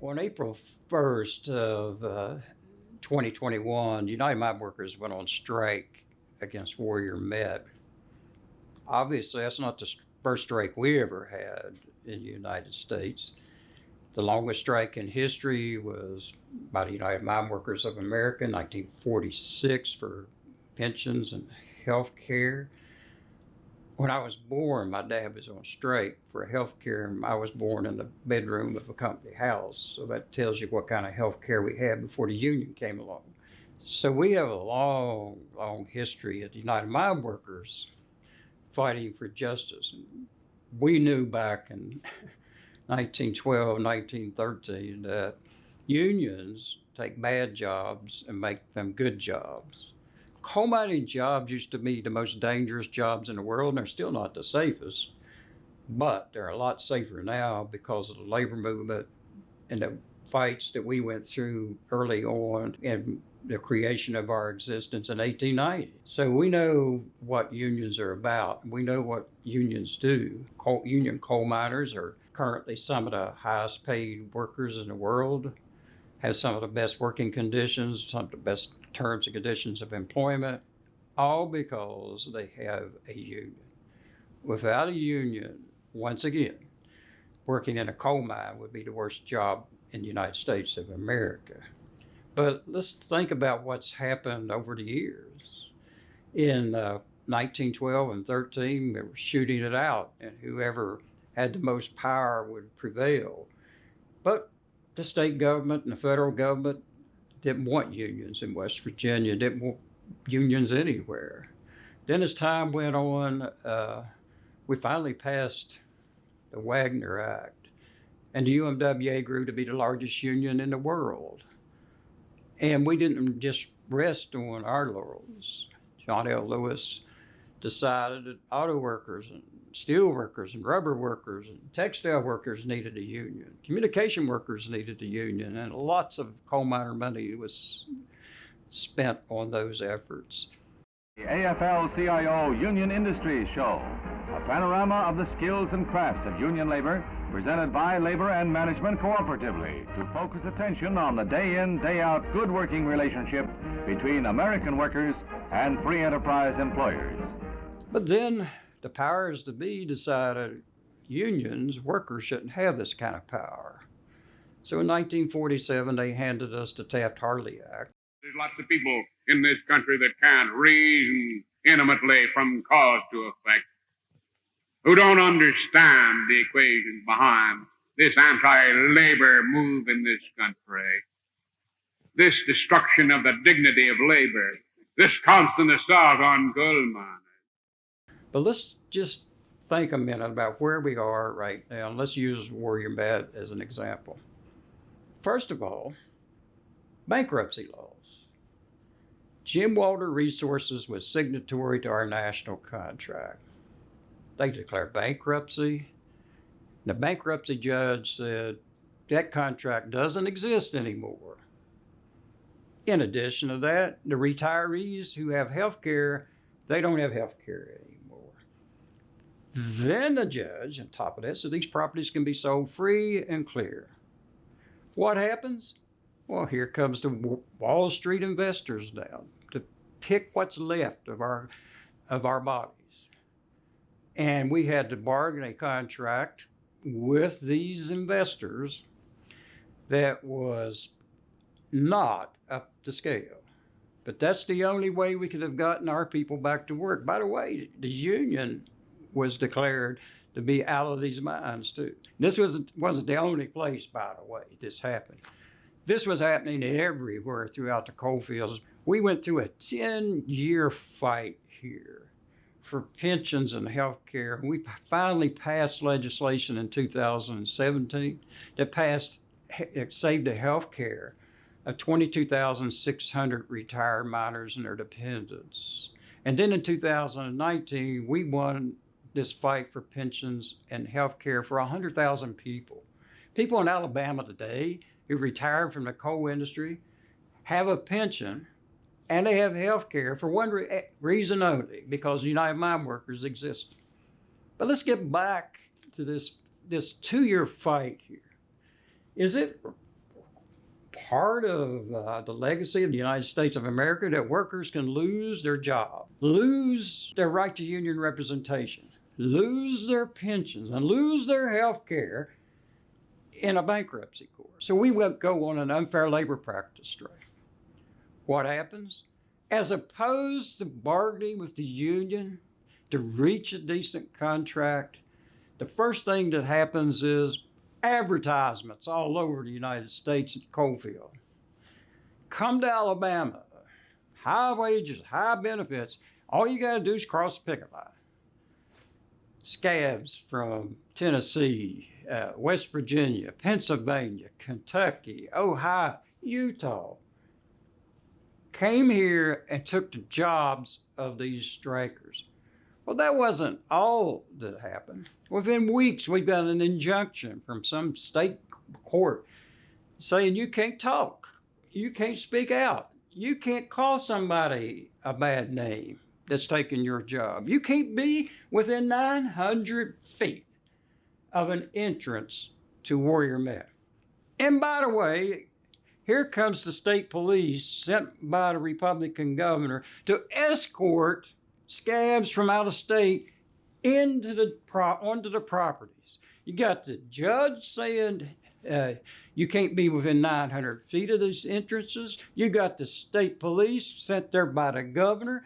On April 1st of 2021, United Mine Workers went on strike against Warrior Met. Obviously, that's not the first strike we ever had in the United States. The longest strike in history was by the United Mine Workers of America in 1946 for pensions and health care. When I was born, my dad was on strike for health care, and I was born in the bedroom of a company house. So that tells you what kind of health care we had before the union came along. So we have a long, long history of the United Mine Workers fighting for justice. We knew back in 1912, 1913 that unions take bad jobs and make them good jobs. Coal mining jobs used to be the most dangerous jobs in the world, and they're still not the safest, but they're a lot safer now because of the labor movement and the fights that we went through early on in the creation of our existence in 1890. So we know what unions are about. We know what unions do. Union coal miners are currently some of the highest paid workers in the world, has some of the best working conditions, some of the best terms and conditions of employment, all because they have a union. Without a union, once again, working in a coal mine would be the worst job in the United States of America. But let's think about what's happened over the years. In 1912 and 13, they were shooting it out, and whoever had the most power would prevail. But the state government and the federal government didn't want unions in West Virginia, didn't want unions anywhere. Then as time went on, we finally passed the Wagner Act, and the UMWA grew to be the largest union in the world. And we didn't just rest on our laurels. John L. Lewis decided that auto workers and steel workers and rubber workers and textile workers needed a union. Communication workers needed a union, and lots of coal miner money was spent on those efforts. The AFL-CIO Union Industries Show, a panorama of the skills and crafts of union labor, presented by Labor and Management Cooperatively to focus attention on the day-in, day-out good working relationship between American workers and free enterprise employers. But then the powers to be decided workers shouldn't have this kind of power. So in 1947, they handed us the Taft-Hartley Act. There's lots of people in this country that can't reason intimately from cause to effect, who don't understand the equations behind this anti-labor move in this country, this destruction of the dignity of labor, this constant assault on coal miners. But let's just think a minute about where we are right now, and let's use Warrior Met as an example. First of all, bankruptcy laws. Jim Walter Resources was signatory to our national contract. They declared bankruptcy. The bankruptcy judge said that contract doesn't exist anymore. In addition to that, the retirees who have health care, they don't have health care anymore. Then the judge, on top of that, said these properties can be sold free and clear. What happens? Well, here comes the Wall Street investors now to pick what's left of our bodies. And we had to bargain a contract with these investors that was not up to scale. But that's the only way we could have gotten our people back to work. By the way, the union was declared to be out of these mines too. This wasn't the only place, by the way, this happened. This was happening everywhere throughout the coal fields. We went through a 10-year fight here for pensions and health care. We finally passed legislation in 2017 that saved the health care of 22,600 retired miners and their dependents. And then in 2019, we won this fight for pensions and health care for 100,000 people. People in Alabama today who retired from the coal industry have a pension and they have health care for one reason only, because United Mine Workers exist. But let's get back to this 2-year fight here. Is it part of the legacy of the United States of America that workers can lose their job, lose their right to union representation, lose their pensions, and lose their health care in a bankruptcy court. So we won't go on an unfair labor practice strike. What happens? As opposed to bargaining with the union to reach a decent contract, the first thing that happens is advertisements all over the United States at Coalfield. Come to Alabama. High wages, high benefits. All you got to do is cross the picket line. Scabs from Tennessee, West Virginia, Pennsylvania, Kentucky, Ohio, Utah came here and took the jobs of these strikers. Well, that wasn't all that happened. Within weeks, we got an injunction from some state court saying you can't talk, you can't speak out, you can't call somebody a bad name that's taking your job. You can't be within 900 feet of an entrance to Warrior Met. And by the way, here comes the state police sent by the Republican governor to escort scabs from out of state onto the properties. You got the judge saying you can't be within 900 feet of these entrances. You got the state police sent there by the governor.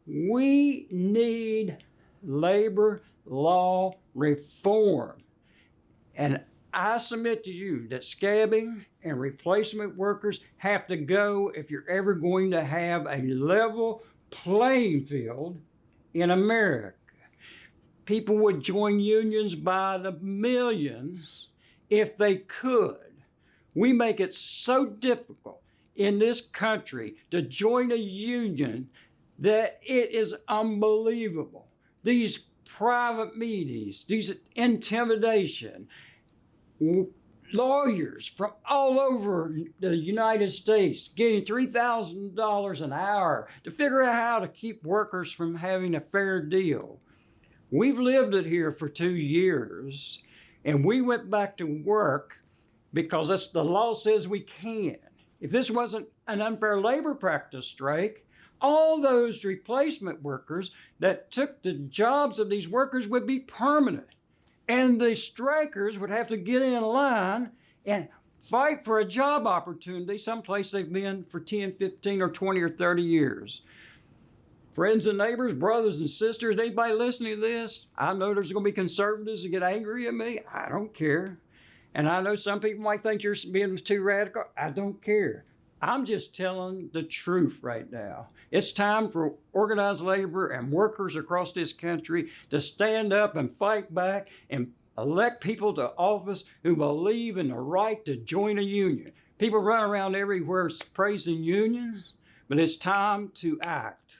We need labor law reform. And I submit to you that scabbing and replacement workers have to go if you're ever going to have a level playing field in America. People would join unions by the millions if they could. We make it so difficult in this country to join a union that it is unbelievable. These private meetings, these intimidation, lawyers from all over the United States getting $3,000 an hour to figure out how to keep workers from having a fair deal. We've lived it here for 2 years, and we went back to work because that's the law says we can. If this wasn't an unfair labor practice strike, all those replacement workers that took the jobs of these workers would be permanent. And the strikers would have to get in line and fight for a job opportunity someplace they've been for 10, 15, or 20, or 30 years. Friends and neighbors, brothers and sisters, anybody listening to this, I know there's going to be conservatives that get angry at me. I don't care. And I know some people might think you're being too radical. I don't care. I'm just telling the truth right now. It's time for organized labor and workers across this country to stand up and fight back and elect people to office who believe in the right to join a union. People run around everywhere praising unions, but it's time to act.